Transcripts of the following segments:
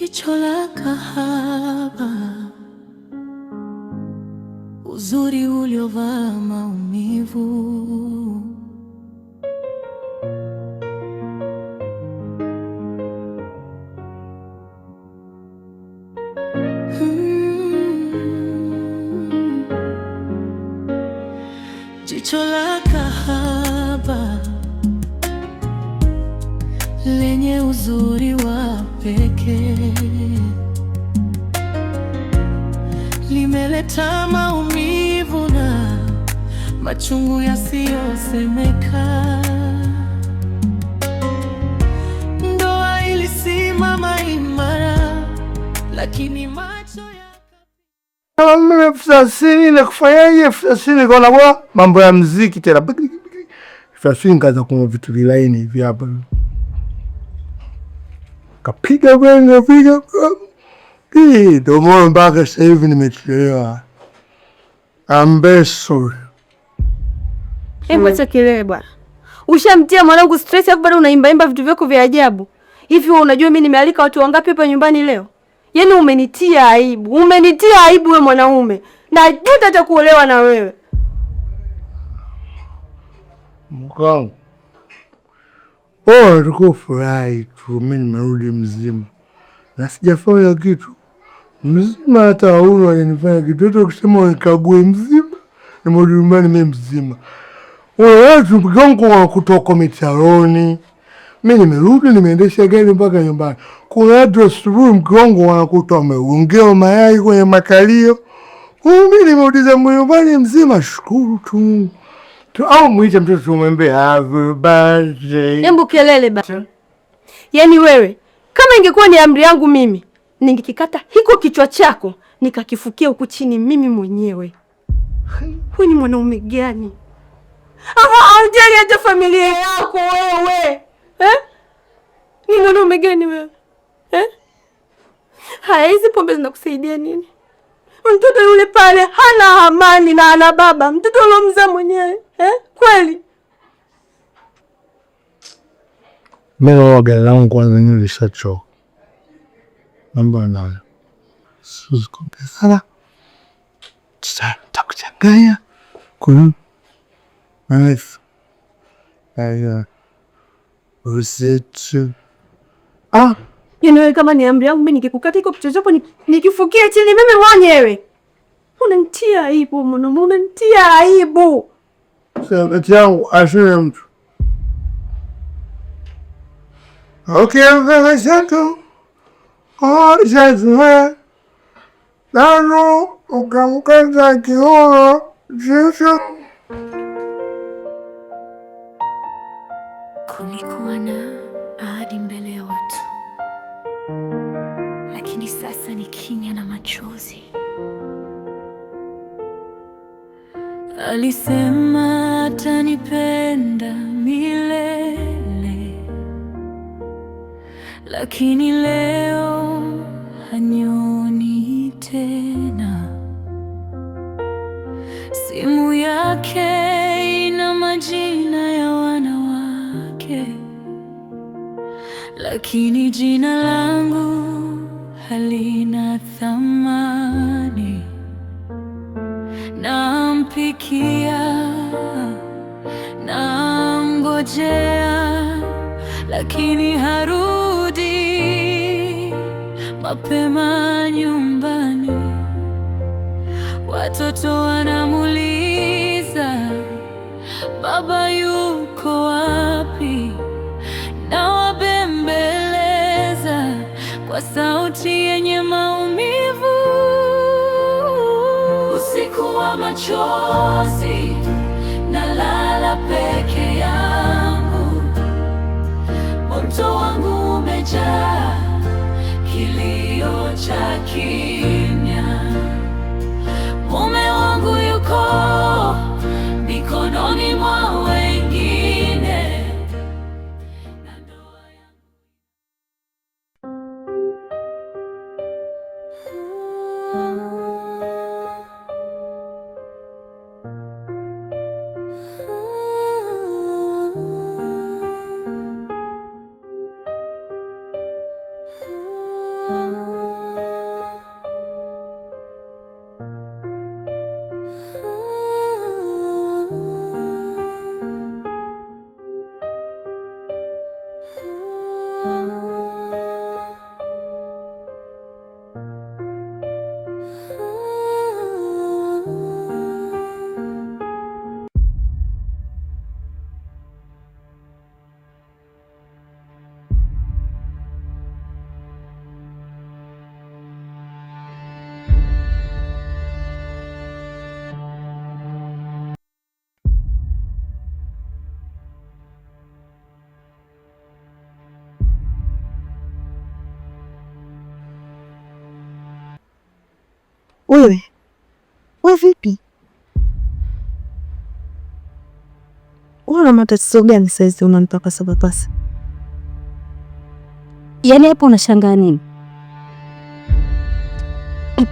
jicho la kahaba, uzuri uliovaa maumivu. Jicho la kahaba lenye uzuri wa pekee limeleta maumivu na machungu yasiyosemeka. Ndoa ilisimama imara, lakini macho mimi 30 na kufanyaje 30 kwa bora mambo ya muziki tena. 30 kaza kuna vitu vilaini hivi hapa. Kapiga bwenga piga. Ndio mbona mpaka sasa hivi nimechelewa. Ambeso. Hebu acha kelele bwana. Ushamtia mwanangu stress hapo bado unaimba vitu vyako vya ajabu. Hivi wewe unajua mimi nimealika watu wangapi hapa nyumbani leo? Yaani umenitia aibu. Umenitia aibu wewe mwanaume. Na juta hata kuolewa na wewe. Mkangu. Oh, tuko furahi tu, mimi nimerudi mzima. Na sijafanya kitu. Mzima hata hauno alinifanya kitu. Hata ukisema nikague mzima, nimerudi nyumbani mimi mzima. Wewe tu mkangu wa kutoka mitaroni. Mimi nimerudi nimeendesha gari mpaka nyumbani. Kuna watu asubuhi mkangu wanakuta wameongea mayai kwenye makalio. Mimi nimerudi zangu nyumbani mzima, shukuru tu. Au muite mtoto tumwambie happy birthday. Hebu kelele basi. Yaani wewe kama ingekuwa ni amri yangu mimi, ningekikata hiko kichwa chako nikakifukia huku chini mimi mwenyewe. Wewe ni mwanaume gani? Haujali hata familia yako wewe. Ni mwanaume gani wewe? Haya, hizi pombe zinakusaidia nini? Mtoto yule pale hana amani na ana baba. Mtoto ulomzaa mwenyewe. Kweli? Mimi waga langu kwanza nilishachoka. Mambo nayo. Sikuongea sana. Sasa takuchanganya. Kuna nice. Aya. Usitu. Yaani wewe kama ni amri yangu mimi nikikukata iko kichwa chako nikifukia chini mimi mwenyewe. Unanitia aibu mwanaume, unanitia aibu. Sasa changu ashire mtu. Okay, I'm settled. Oh, sasa. Nano ukamkaza kioo. Sasa. kulikuwa na ahadi mbele ya watu, lakini sasa ni kimya na machozi. Alisema atanipenda milele, lakini leo hanioni tena. Simu yake ina majina ya wanawake, lakini jina langu halina thamani. Nampikia, namngojea, lakini harudi mapema nyumbani. Watoto wanamuuliza, baba yuko wapi? Nawabembeleza kwa sauti yenye maumivu. Usiku wa machozi, nalala peke yangu. Moto wangu umejaa kilio cha kimya. Mume wangu yuko mikononi mwa wengine. Wewe vipi? Una matatizo gani saizi unanipapasa papasa? Yaani hapo unashangaa nini?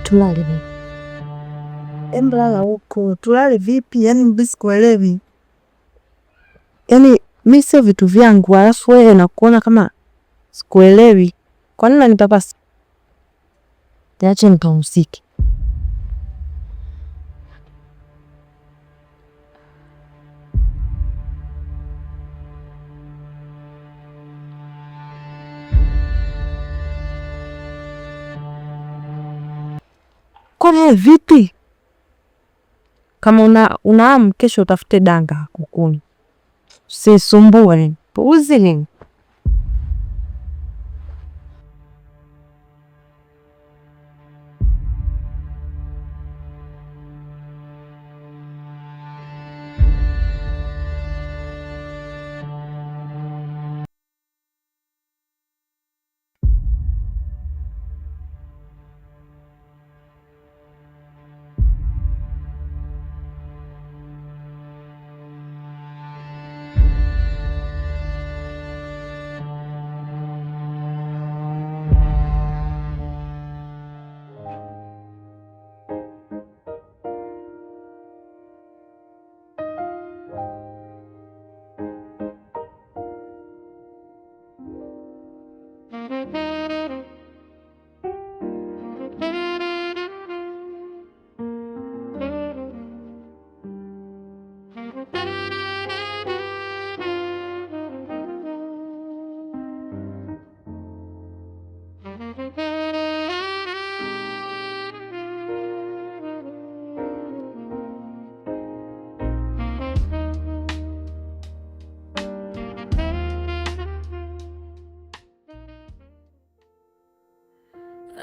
Tulale vipi? Emlala huko. Tulale vipi? Yaani mbisi kuelewi. Yaani mimi sio vitu vyangu, alafu wewe nakuona kama sikuelewi. Kwa nini unanipapasa? Niache nipumzike. Kwa vipi? Kama unaamu kesho utafute danga kukuni. Usisumbue nini? Puuzi nini?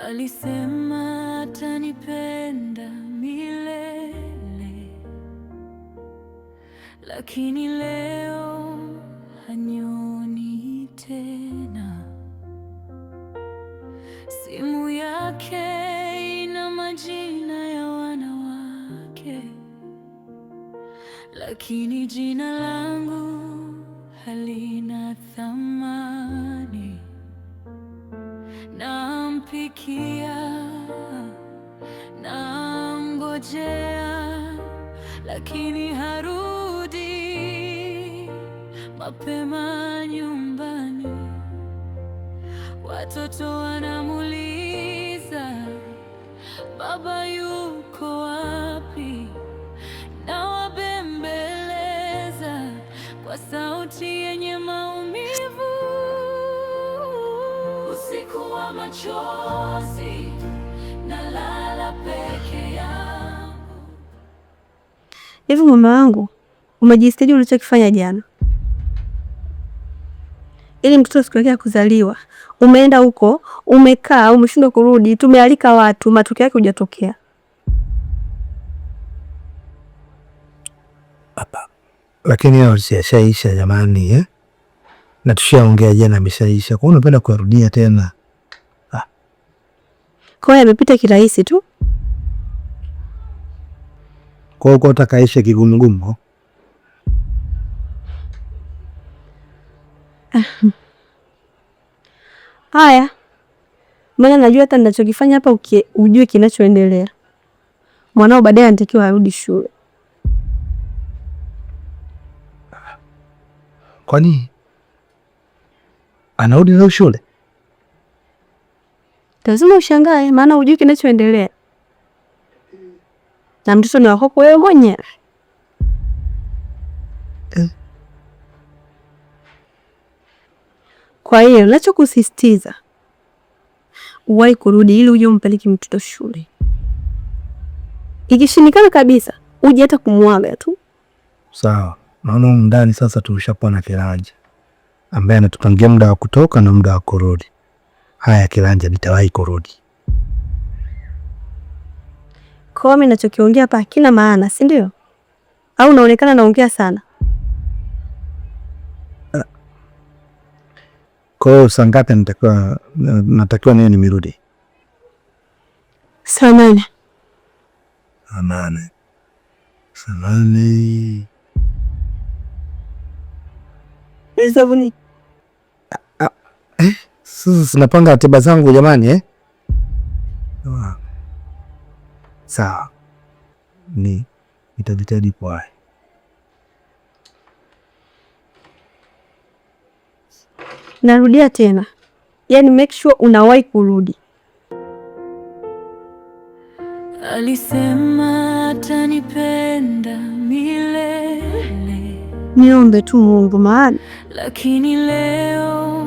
Alisema atanipenda milele, lakini leo hanioni tena. Simu yake ina majina ya wanawake, lakini jina langu halina thamani. Nampikia, namngojea, lakini harudi mapema nyumbani. Watoto wanamuuliza baba yuko wapi, na wabembeleza kwa sauti yenye maumivu. Usiku wa machozi, nalala peke yangu. Hivi mama wangu, umejisikia ulichokifanya jana? Ili mtoto siku yake ya kuzaliwa, umeenda huko, umekaa, umeshindwa kurudi, tumealika watu, matokeo yake hujatokea. Hapa. Lakini hao siashaisha jamani, eh? Na tushaongea jana ameshaisha. Kwa nini unapenda kurudia tena? Kwa hiyo amepita kirahisi tu. Kwa hiyo utakaisha kigumu. Haya. Maana najua hata ninachokifanya hapa ujue kinachoendelea. Mwanao baadaye anatakiwa arudi shule. Kwani anarudi leo shule? Lazima ushangae, maana ujue kinachoendelea. Na mtoto ni wako wewe mwenyewe. Kwa hiyo ninachokusisitiza uwahi kurudi ili uje umpeleke mtoto shule. Ikishindikana kabisa, uje hata kumwaga tu. Sawa. Naona ndani sasa tulishakuwa na Kiranja ambaye anatupangia muda wa kutoka na muda wa kurudi. Haya Kiranja, nitawahi kurudi. Kwa mimi ninachokiongea hapa hakina maana, si ndio? Au unaonekana naongea sana? Kwa hiyo saa ngapi natakiwa nini nimerudi? Saa 8. 8 8 Sabuni. Sasa sinapanga ratiba zangu jamani Sawa. Nitajitahidi kwa. Narudia tena. Yaani make sure unawahi kurudi. Alisema atanipenda milele. Niombe tu Mungu maana. Lakini leo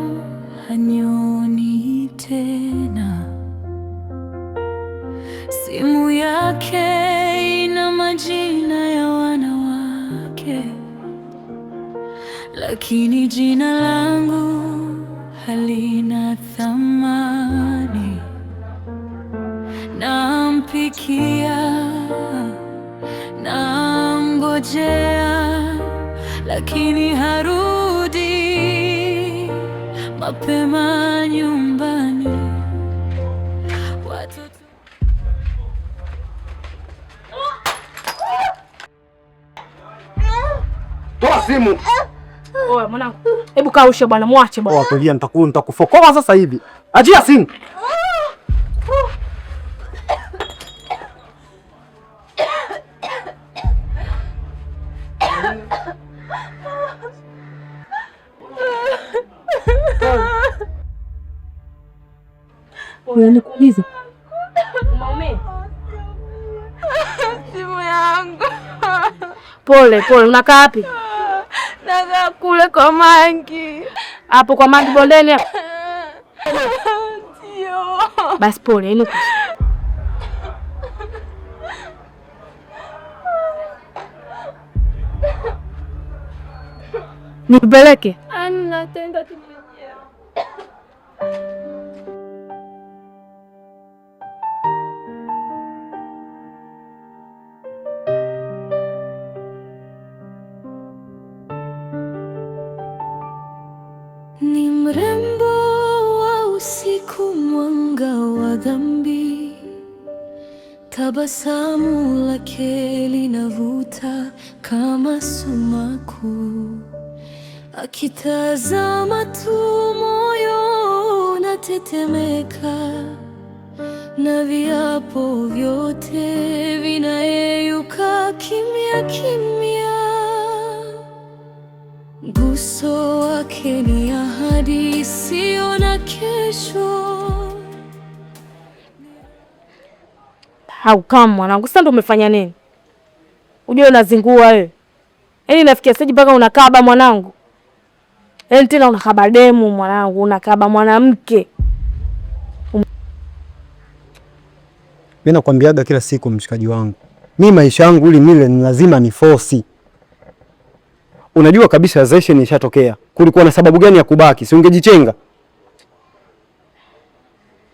hanioni tena. Simu yake ina majina ya wanawake, lakini jina langu halina thamani. Nampikia, namngojea, lakini harudi mapema nyumbani. Toa simu. Oya mwanangu, hebu kaushe bwana, mwache bwana. Tulia, nitakufokoa sasa hivi. Achia simu. Nikuulize. Simu yangu. Pole, unakaa wapi? Nakaa kule kwa Mangi. Hapo kwa Mangi bondeni hapo. Ndio. Basi pole, inuka. Nipeleke? Anatenda tu mwenyewe. Ni mrembo wa usiku, mwanga wa dhambi, tabasamu lake linavuta kama sumaku, akitazama tu moyo unatetemeka, na viapo vyote vinayeyuka kimya kimya. Guso wake ni ahadi isiyo na kesho. Kama mwanangu, sasa ndo umefanya nini? Unajua unazingua wewe. Yaani nafikia stage mpaka unakaba mwanangu. Yaani tena unakaba demu mwanangu, unakaba mwanamke. Mimi nakwambiaga kila siku mshikaji wangu, mimi maisha yangu ili mile ni lazima ni force. Unajua kabisa zeshen ishatokea. Kulikuwa na sababu gani ya kubaki? Si ungejichenga?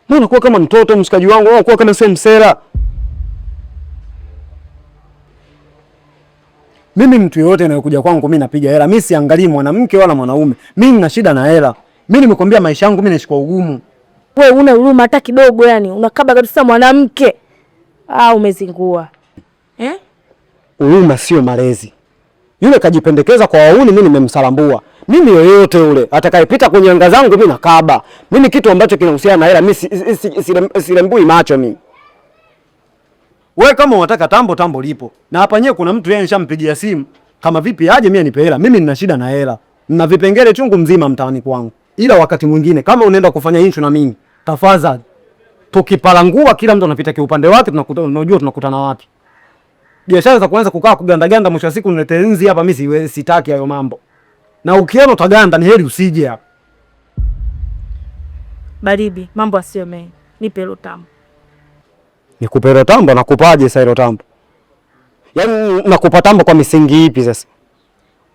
Mbona unakuwa kama mtoto mshikaji wangu, au unakuwa kama msera? Mimi mtu yoyote anayokuja kwangu mimi napiga hela. Mimi siangalii mwanamke wala mwanaume. Mimi nina shida na hela. Mimi nimekwambia maisha yangu mimi nashikwa ugumu. Wewe una huruma hata kidogo yani. Unakaba kabisa mwanamke. Umezingua. Huruma sio malezi. Yule kajipendekeza kwa wauni, mimi nimemsalambua. Mimi yoyote yule atakayepita kwenye anga zangu mimi nakaba. Mimi kitu ambacho kinahusiana na hela mimi silembui macho mimi. Wewe kama unataka tambo lipo. Na hapa nyewe kuna mtu yeye nishampigia simu. Kama vipi aje mimi nipe hela. Mimi nina shida na hela. Nina vipengele chungu mzima mtaani kwangu. Ila wakati mwingine kama unaenda kufanya issue na mimi, tafadhali tukipalangua kila mtu anapita kiupande wake, unajua tunakutana wapi. Biashara za kuanza kukaa kugandaganda mwisho wa siku niletee nzi hapa, mimi sitaki hayo mambo. Na ukiona utaganda ni heri usije hapa. Baribi, mambo asiyo mengi. Nipe hilo tambo. Nikupe hilo tambo, nakupaje sasa hilo tambo? Yaani nakupa tambo kwa misingi ipi sasa?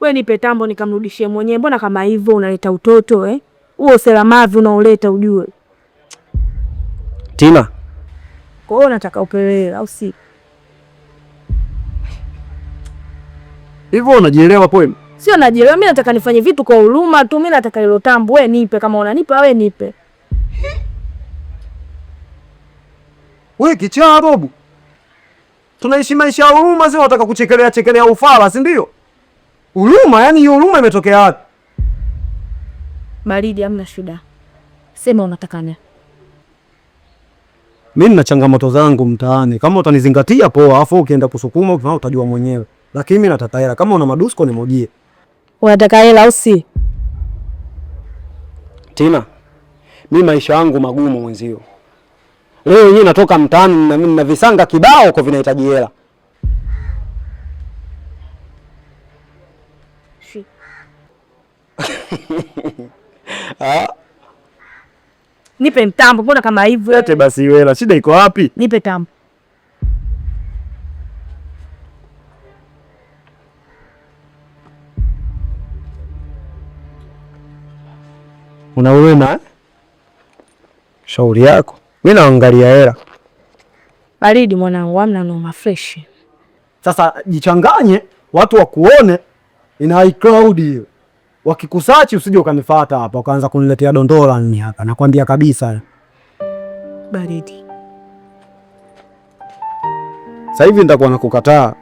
Wewe nipe tambo nikamrudishie mwenyewe. Mbona kama hivyo unaleta utoto Huo uselamavi unaoleta ujue. Tina. Kwa hiyo nataka upewe au si? Hivyo unajielewa poem? Sio najielewa, mimi nataka nifanye vitu kwa huruma tu. Mimi nataka hilo tambo, wewe nipe, kama unanipa wewe nipe. Wewe kichaa bobu. Tunaishi maisha ya huruma, sio wataka kuchekelea chekelea ufala, si ndio? Huruma, yani hiyo huruma imetokea wapi? Baridi, hamna shida. Sema unataka nini? Mimi nina changamoto zangu mtaani. Kama utanizingatia poa, afu ukienda kusukuma utajua mwenyewe. Lakini mimi nataka hela. Kama una madusko nimojie. Unataka hela au si? Tina, mimi maisha yangu magumu mwenzio. Leo yenyewe natoka mtaani na mimi na visanga kibao kwa vinahitaji hela. Nipe mtambo, mbona kama hivyo? Ete basi hela, shida iko wapi? Nipe tambo. Una wema? Shauri yako. Mimi naangalia hela. Baridi mwanangu, hamna noma, fresh. Sasa jichanganye, watu wakuone, ina high crowd hiyo. Wakikusachi usije ukanifuata hapa ukaanza kuniletea dondola nini hapa. Nakwambia kabisa. Baridi. Sasa hivi nitakuwa nakukataa.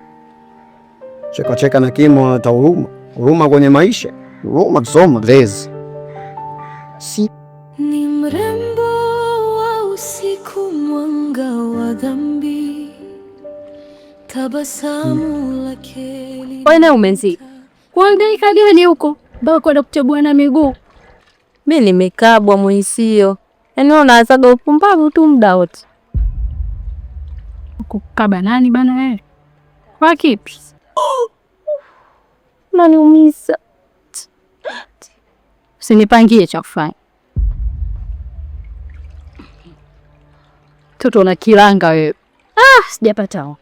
Cheka cheka na kimo hata huruma. Huruma kwenye maisha. Huruma tusoma lezi. Si ni mrembo wa usiku, mwanga wa dhambi, tabasamu lake. wewe umenzi. Kuangaika gani huko? Mpaka kwenda kuchagua na miguu. Mimi nimekabwa mwisio. Yaani unaanzaga upumbavu tu muda wote. Kukaba nani bana wewe? Kwa kipi? Unaniumiza. Usinipangie cha kufanya. Toto na kilanga wewe. Sijapata.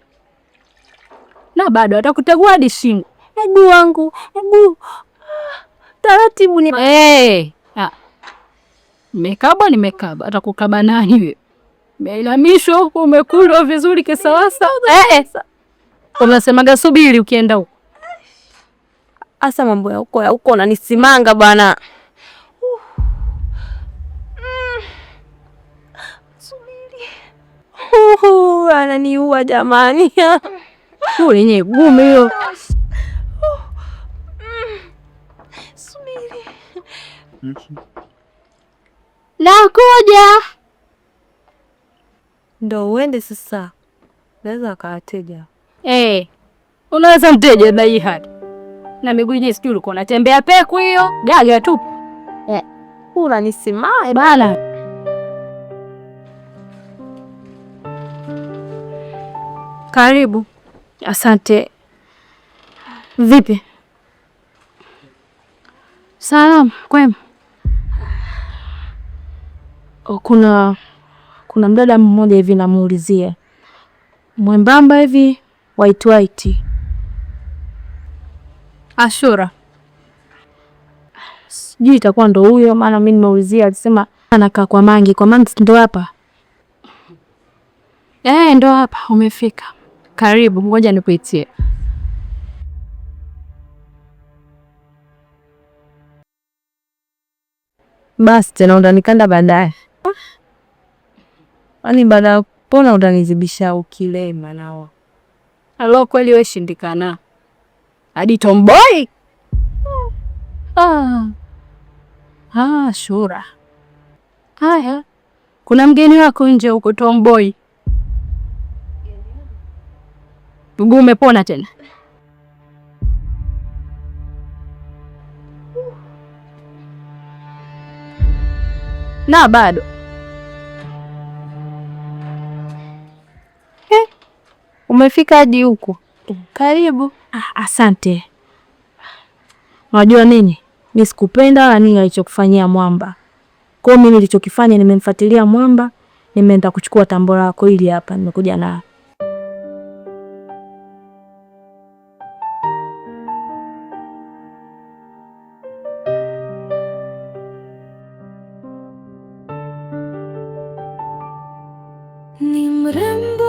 Na bado atakutegua hadi shingo. Mguu wangu, mguu. Taratibu ni. Nimekaba. Atakukaba nani wewe? Umeilamisho, umekulwa vizuri kisawasa. Unasemaga subiri ukienda huko. Asa mambo ya huko unanisimanga bwana. Subiri. Ananiua jamani. Ule yenyewe gume hiyo. Subiri. Nakuja. Ndo uende sasa. Naweza akawateja. Unaweza mteja na hii hadi. Na miguu yenyewe sijui ulikuwa unatembea peku hiyo. Gaga tu. Unanisimama bana. Karibu. Asante. Vipi? Salamu, kwema. Kuna mdada mmoja hivi namuulizia. Mwembamba hivi, white. Ashura. Sijui itakuwa ndo huyo, maana mimi nimeulizia alisema anakaa kwa Mangi. Kwa Mangi ndo hapa? Ndo hapa umefika. Karibu, ngoja nikuitie. Basi tena utanikanda baadaye. Yaani baada ya kupona utanizibisha ukilema nao. Halo, kweli wewe shindikana. Hadi tomboy. Shura. Haya. Kuna mgeni wako nje huko tomboy. Mguu umepona tena? Na bado. Umefika hadi huko. Karibu. Asante. Unajua nini? Mimi sikupenda wala nini alichokufanyia Mwamba. Kwa hiyo mimi nilichokifanya nimemfuatilia Mwamba, nimeenda kuchukua tambo lako ili hapa nimekuja na. Ni mrembo